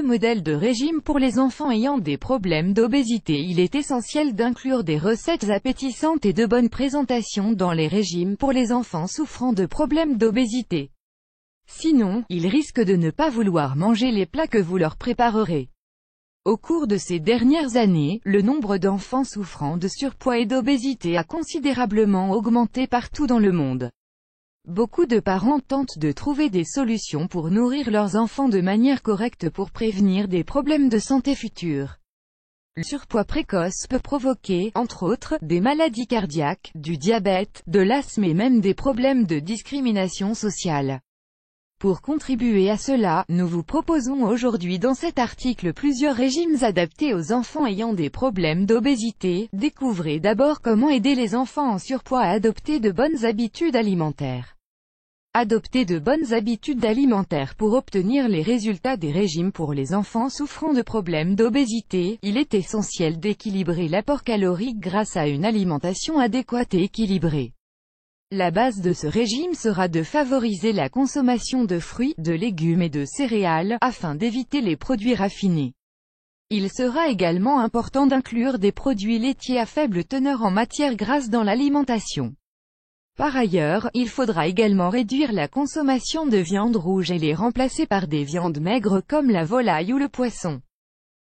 modèles de régime pour les enfants ayant des problèmes d'obésité. Il est essentiel d'inclure des recettes appétissantes et de bonne présentation dans les régimes pour les enfants souffrant de problèmes d'obésité. Sinon, ils risquent de ne pas vouloir manger les plats que vous leur préparerez. Au cours de ces dernières années, le nombre d'enfants souffrant de surpoids et d'obésité a considérablement augmenté partout dans le monde. Beaucoup de parents tentent de trouver des solutions pour nourrir leurs enfants de manière correcte pour prévenir des problèmes de santé futurs. Le surpoids précoce peut provoquer, entre autres, des maladies cardiaques, du diabète, de l'asthme et même des problèmes de discrimination sociale. Pour contribuer à cela, nous vous proposons aujourd'hui dans cet article plusieurs régimes adaptés aux enfants ayant des problèmes d'obésité. Découvrez d'abord comment aider les enfants en surpoids à adopter de bonnes habitudes alimentaires. Adopter de bonnes habitudes alimentaires pour obtenir les résultats des régimes pour les enfants souffrant de problèmes d'obésité. Il est essentiel d'équilibrer l'apport calorique grâce à une alimentation adéquate et équilibrée. La base de ce régime sera de favoriser la consommation de fruits, de légumes et de céréales, afin d'éviter les produits raffinés. Il sera également important d'inclure des produits laitiers à faible teneur en matières grasses dans l'alimentation. Par ailleurs, il faudra également réduire la consommation de viande rouge et les remplacer par des viandes maigres comme la volaille ou le poisson.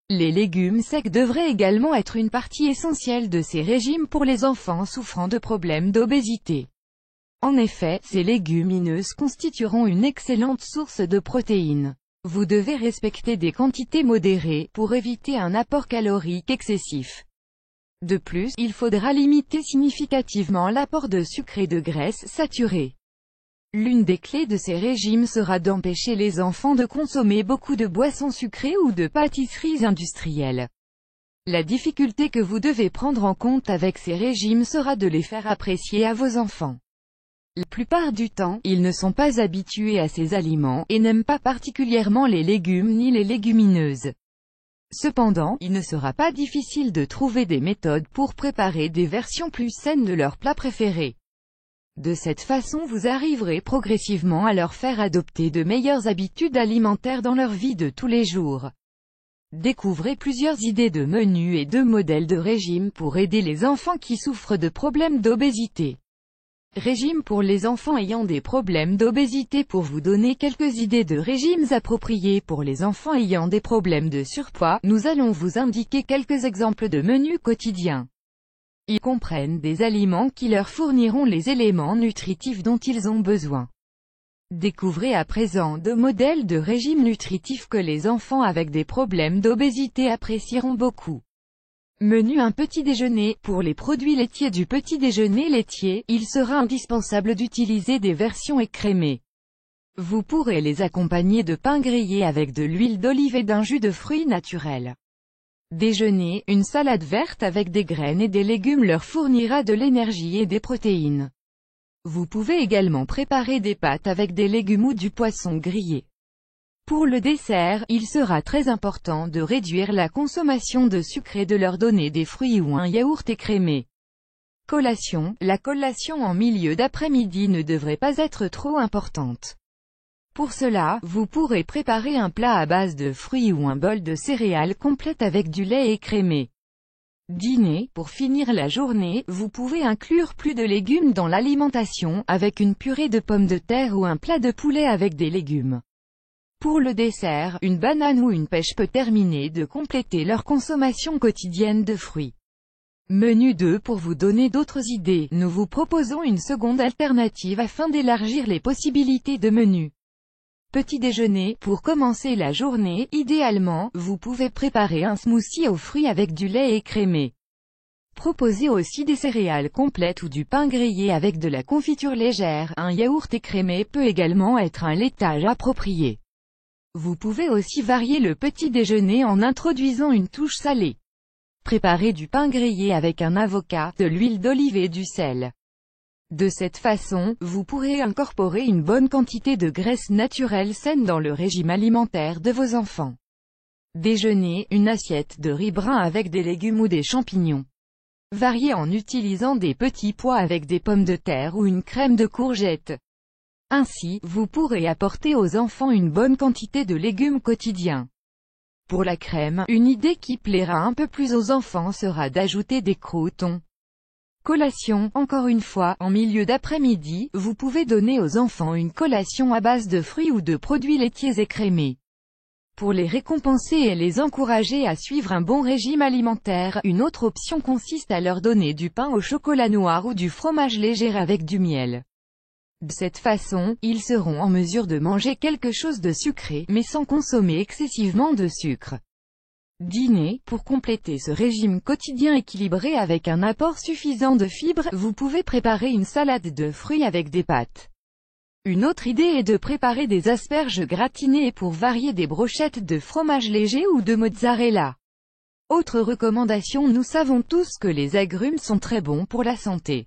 Les légumes secs devraient également être une partie essentielle de ces régimes pour les enfants souffrant de problèmes d'obésité. En effet, ces légumineuses constitueront une excellente source de protéines. Vous devez respecter des quantités modérées, pour éviter un apport calorique excessif. De plus, il faudra limiter significativement l'apport de sucre et de graisses saturées. L'une des clés de ces régimes sera d'empêcher les enfants de consommer beaucoup de boissons sucrées ou de pâtisseries industrielles. La difficulté que vous devez prendre en compte avec ces régimes sera de les faire apprécier à vos enfants. La plupart du temps, ils ne sont pas habitués à ces aliments, et n'aiment pas particulièrement les légumes ni les légumineuses. Cependant, il ne sera pas difficile de trouver des méthodes pour préparer des versions plus saines de leurs plats préférés. De cette façon vous arriverez progressivement à leur faire adopter de meilleures habitudes alimentaires dans leur vie de tous les jours. Découvrez plusieurs idées de menus et de modèles de régime pour aider les enfants qui souffrent de problèmes d'obésité. Régime pour les enfants ayant des problèmes d'obésité. Pour vous donner quelques idées de régimes appropriés pour les enfants ayant des problèmes de surpoids, nous allons vous indiquer quelques exemples de menus quotidiens. Ils comprennent des aliments qui leur fourniront les éléments nutritifs dont ils ont besoin. Découvrez à présent deux modèles de régime nutritif que les enfants avec des problèmes d'obésité apprécieront beaucoup. Menu un petit déjeuner. Pour les produits laitiers du petit déjeuner laitier, il sera indispensable d'utiliser des versions écrémées. Vous pourrez les accompagner de pain grillé avec de l'huile d'olive et d'un jus de fruits naturel. Déjeuner, une salade verte avec des graines et des légumes leur fournira de l'énergie et des protéines. Vous pouvez également préparer des pâtes avec des légumes ou du poisson grillé. Pour le dessert, il sera très important de réduire la consommation de sucre et de leur donner des fruits ou un yaourt écrémé. Collation, la collation en milieu d'après-midi ne devrait pas être trop importante. Pour cela, vous pourrez préparer un plat à base de fruits ou un bol de céréales complète avec du lait écrémé. Dîner, pour finir la journée, vous pouvez inclure plus de légumes dans l'alimentation, avec une purée de pommes de terre ou un plat de poulet avec des légumes. Pour le dessert, une banane ou une pêche peut terminer de compléter leur consommation quotidienne de fruits. Menu 2. Pour vous donner d'autres idées, nous vous proposons une seconde alternative afin d'élargir les possibilités de menus. Petit déjeuner. Pour commencer la journée, idéalement, vous pouvez préparer un smoothie aux fruits avec du lait écrémé. Proposez aussi des céréales complètes ou du pain grillé avec de la confiture légère. Un yaourt écrémé peut également être un laitage approprié. Vous pouvez aussi varier le petit déjeuner en introduisant une touche salée. Préparez du pain grillé avec un avocat, de l'huile d'olive et du sel. De cette façon, vous pourrez incorporer une bonne quantité de graisse naturelle saine dans le régime alimentaire de vos enfants. Déjeuner, une assiette de riz brun avec des légumes ou des champignons. Variez en utilisant des petits pois avec des pommes de terre ou une crème de courgettes. Ainsi, vous pourrez apporter aux enfants une bonne quantité de légumes quotidiens. Pour la crème, une idée qui plaira un peu plus aux enfants sera d'ajouter des croûtons. Collation, encore une fois, en milieu d'après-midi, vous pouvez donner aux enfants une collation à base de fruits ou de produits laitiers écrémés. Pour les récompenser et les encourager à suivre un bon régime alimentaire, une autre option consiste à leur donner du pain au chocolat noir ou du fromage léger avec du miel. De cette façon, ils seront en mesure de manger quelque chose de sucré, mais sans consommer excessivement de sucre. Dîner, pour compléter ce régime quotidien équilibré avec un apport suffisant de fibres, vous pouvez préparer une salade de fruits avec des pâtes. Une autre idée est de préparer des asperges gratinées pour varier des brochettes de fromage léger ou de mozzarella. Autre recommandation, nous savons tous que les agrumes sont très bons pour la santé.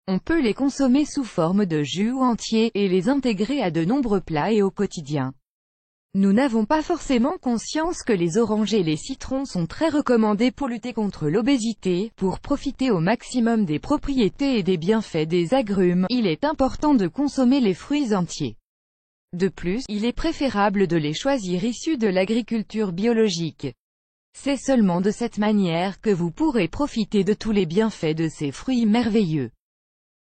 On peut les consommer sous forme de jus ou entiers, et les intégrer à de nombreux plats et au quotidien. Nous n'avons pas forcément conscience que les oranges et les citrons sont très recommandés pour lutter contre l'obésité. Pour profiter au maximum des propriétés et des bienfaits des agrumes, il est important de consommer les fruits entiers. De plus, il est préférable de les choisir issus de l'agriculture biologique. C'est seulement de cette manière que vous pourrez profiter de tous les bienfaits de ces fruits merveilleux.